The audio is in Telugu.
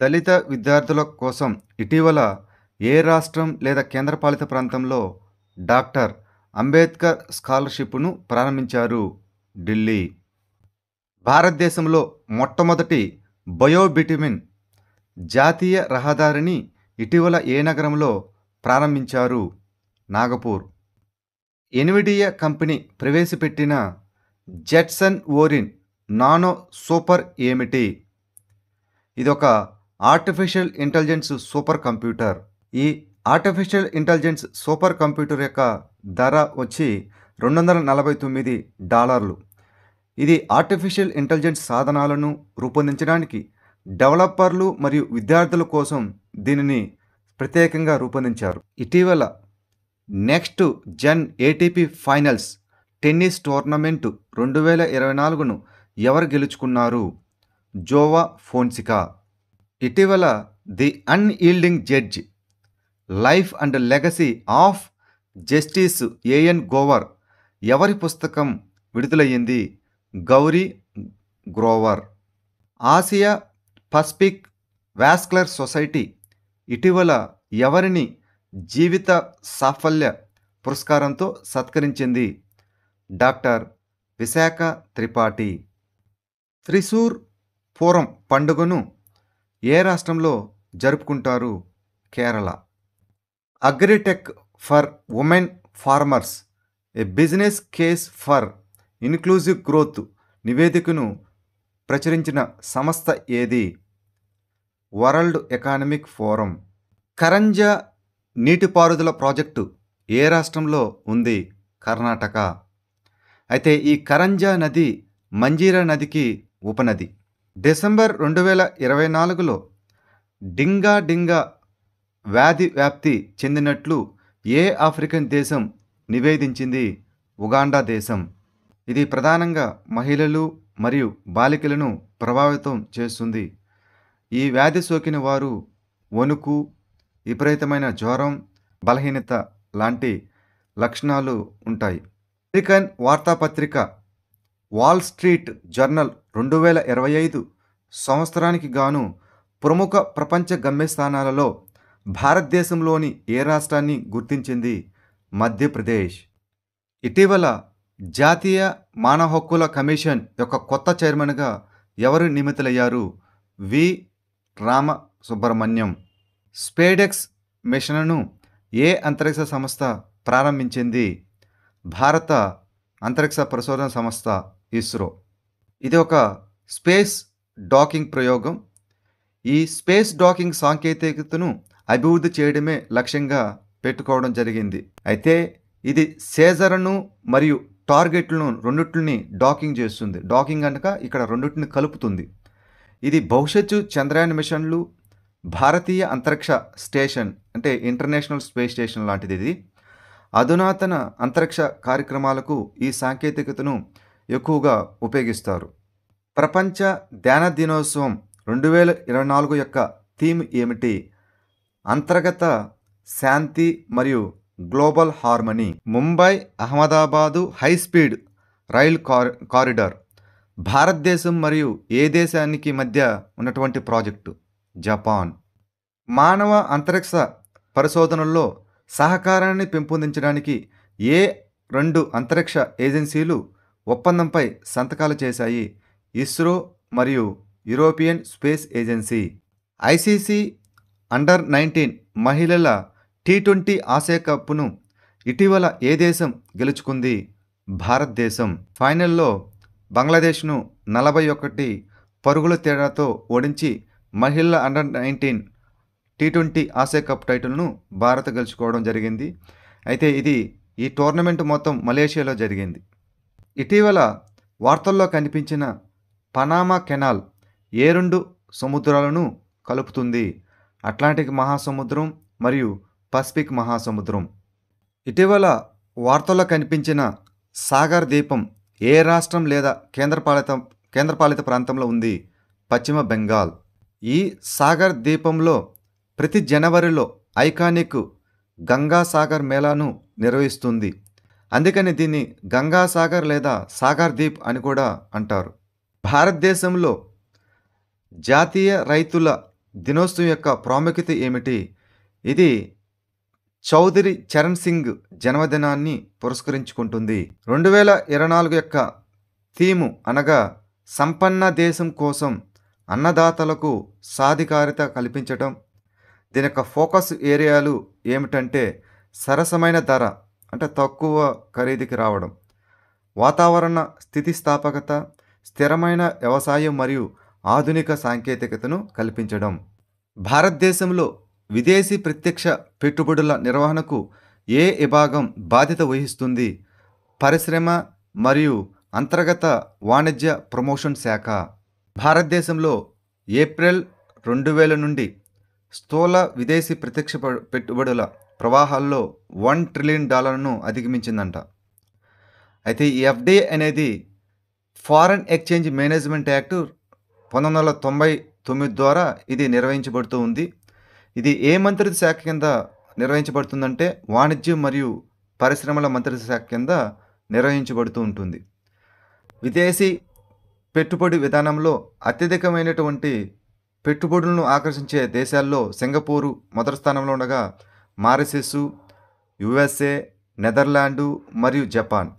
దళిత విద్యార్థుల కోసం ఇటీవల ఏ రాష్ట్రం లేదా కేంద్రపాలిత ప్రాంతంలో డాక్టర్ అంబేద్కర్ స్కాలర్షిప్ను ప్రారంభించారు? ఢిల్లీ. భారతదేశంలో మొట్టమొదటి బయోబిటుమిన్ జాతీయ రహదారిని ఇటీవల ఏ నగరంలో ప్రారంభించారు? నాగపూర్. ఎన్విడియా కంపెనీ ప్రవేశపెట్టిన జెట్సన్ ఓరిన్ నానో సూపర్ ఏమిటి? ఇదొక ఆర్టిఫిషియల్ ఇంటెలిజెన్స్ సూపర్ కంప్యూటర్. ఈ ఆర్టిఫిషియల్ ఇంటెలిజెన్స్ సూపర్ కంప్యూటర్ యొక్క ధర వచ్చి $249. ఇది ఆర్టిఫిషియల్ ఇంటెలిజెన్స్ సాధనాలను రూపొందించడానికి డెవలపర్లు మరియు విద్యార్థుల కోసం దీనిని ప్రత్యేకంగా రూపొందించారు. ఇటీవల next gen ATP finals tennis tournament 2024ను ఎవరు గెలుచుకున్నారు? Joao Fonseca. ఇటీవల the unyielding judge life and legacy of justice A N Grover ఎవరి పుస్తకం విడుదలయ్యింది? Gauri Grover. Asia Pacific vascular society ఇటీవల ఎవరిని జీవిత సాఫల్య పురస్కారంతో సత్కరించింది? డాక్టర్ విశాఖ త్రిపాఠి. త్రిశూర్ పూరం పండుగను ఏ రాష్ట్రంలో జరుపుకుంటారు? Kerala. Agritech for women farmers a business case for inclusive growth నివేదికను ప్రచురించిన సంస్థ ఏది? World economic forum. కరంజా నీటిపారుదల ప్రాజెక్టు ఏ రాష్ట్రంలో ఉంది? కర్ణాటక. అయితే ఈ కరంజా నది మంజీరా నదికి ఉపనది. డిసెంబర్ 2024లో డింగా వ్యాధి వ్యాప్తి చెందినట్లు ఏ ఆఫ్రికన్ దేశం నివేదించింది? ఉగాండా దేశం. ఇది ప్రధానంగా మహిళలు మరియు బాలికలను ప్రభావితం చేస్తుంది. ఈ వ్యాధి సోకిన వారు వణుకు, విపరీతమైన జ్వరం, బలహీనత లాంటి లక్షణాలు ఉంటాయి. అమెరికన్ వార్తాపత్రిక వాల్ స్ట్రీట్ జర్నల్ 2025 సంవత్సరానికి గాను ప్రముఖ ప్రపంచ గమ్యస్థానాలలో భారతదేశంలోని ఏ రాష్ట్రాన్ని గుర్తించింది? మధ్యప్రదేశ్. ఇటీవల జాతీయ మానవ హక్కుల కమిషన్ యొక్క కొత్త చైర్మన్గా ఎవరు నియమితులయ్యారు? వి రామ సుబ్రహ్మణ్యం. స్పేడెక్స్ మిషన్ను ఏ అంతరిక్ష సంస్థ ప్రారంభించింది? భారత అంతరిక్ష పరిశోధన సంస్థ ఇస్రో. ఇది ఒక స్పేస్ డాకింగ్ ప్రయోగం. ఈ స్పేస్ డాకింగ్ సాంకేతికతను అభివృద్ధి చేయడమే లక్ష్యంగా పెట్టుకోవడం జరిగింది. అయితే ఇది సేజర్ను మరియు టార్గెట్లను రెండింటిని డాకింగ్ చేస్తుంది. డాకింగ్ అనగా ఇక్కడ రెండింటిని కలుపుతుంది. ఇది భవిష్యత్తు చంద్రయాన్ మిషన్లు, భారతీయ అంతరిక్ష స్టేషన్ అంటే ఇంటర్నేషనల్ స్పేస్ స్టేషన్ లాంటిది. ఇది అధునాతన అంతరిక్ష కార్యక్రమాలకు ఈ సాంకేతికతను ఎక్కువగా ఉపయోగిస్తారు. ప్రపంచ ధ్యాన దినోత్సవం 2024 యొక్క థీమ్ ఏమిటి? అంతర్గత శాంతి మరియు global harmony. Mumbai Ahmedabad high speed rail corridor భారతదేశం మరియు ఏ దేశానికి మధ్య ఉన్నటువంటి ప్రాజెక్టు? జపాన్. మానవ అంతరిక్ష పరిశోధనల్లో సహకారాన్ని పెంపొందించడానికి ఏ 2 అంతరిక్ష ఏజెన్సీలు ఒప్పందంపై సంతకాలు చేశాయి? ఇస్రో మరియు European space agency. ICC under-19 మహిళల T20 ఆసియా కప్ను ఇటీవల ఏ దేశం గెలుచుకుంది? భారతదేశం. ఫైనల్లో బంగ్లాదేశ్ను 41 పరుగుల తేడాతో ఓడించి మహిళల అండర్-19 T20 ఆసియా కప్ టైటిల్ను భారత్ గెలుచుకోవడం జరిగింది. అయితే ఈ టోర్నమెంట్ మొత్తం మలేషియాలో జరిగింది. ఇటీవల వార్తల్లో కనిపించిన పనామా కెనాల్ ఏ 2 సముద్రాలను కలుపుతుంది? అట్లాంటిక్ మహాసముద్రం మరియు పసిఫిక్ మహాసముద్రం. ఇటీవల వార్తల్లో కనిపించిన సాగర్ ద్వీపం ఏ రాష్ట్రం లేదా కేంద్రపాలిత ప్రాంతంలో ఉంది? పశ్చిమ బెంగాల్. ఈ సాగర్ ద్వీపంలో ప్రతి జనవరిలో ఐకానిక్ గంగాసాగర్ మేళాను నిర్వహిస్తుంది. అందుకని దీన్ని గంగాసాగర్ లేదా సాగర్ ద్వీప్ అని కూడా అంటారు. భారతదేశంలో జాతీయ రైతుల దినోత్సవం యొక్క ప్రాముఖ్యత ఏమిటి? ఇది చౌదరి చరణ్ సింగ్ జన్మదినాన్ని పురస్కరించుకుంటుంది. 2024 యొక్క థీము అనగా సంపన్న దేశం కోసం అన్నదాతలకు సాధికారిత కల్పించటం. దీని యొక్క ఫోకస్ ఏరియాలు ఏమిటంటే సరసమైన ధర అంటే తక్కువ ఖరీదుకి రావడం, వాతావరణ స్థితిస్థాపకత, స్థిరమైన వ్యవసాయం మరియు ఆధునిక సాంకేతికతను కల్పించడం. భారతదేశంలో విదేశీ ప్రత్యక్ష పెట్టుబడుల నిర్వహణకు ఏ విభాగం బాధ్యత వహిస్తుంది? పరిశ్రమ మరియు అంతర్గత వాణిజ్య ప్రమోషన్ శాఖ. భారతదేశంలో ఏప్రిల్ 2000 నుండి స్థూల విదేశీ ప్రత్యక్ష పెట్టుబడుల ప్రవాహాల్లో $1 ట్రిలియన్ అధిగమించిందంట. అయితే ఈ ఎఫ్డిఐ అనేది ఫారెన్ ఎక్స్చేంజ్ మేనేజ్మెంట్ యాక్ట్ 1999 ద్వారా ఇది నిర్వహించబడుతూ ఉంది. ఇది ఏ మంత్రిత్వ శాఖ కింద నిర్వహించబడుతుందంటే వాణిజ్యం మరియు పరిశ్రమల మంత్రిత్వ శాఖ కింద నిర్వహించబడుతూ ఉంటుంది. విదేశీ పెట్టుబడి విధానంలో అత్యధికమైనటువంటి పెట్టుబడులను ఆకర్షించే దేశాల్లో సింగపూరు మొదటి స్థానంలో ఉండగా మారిషస్, USA, నెదర్లాండు మరియు జపాన్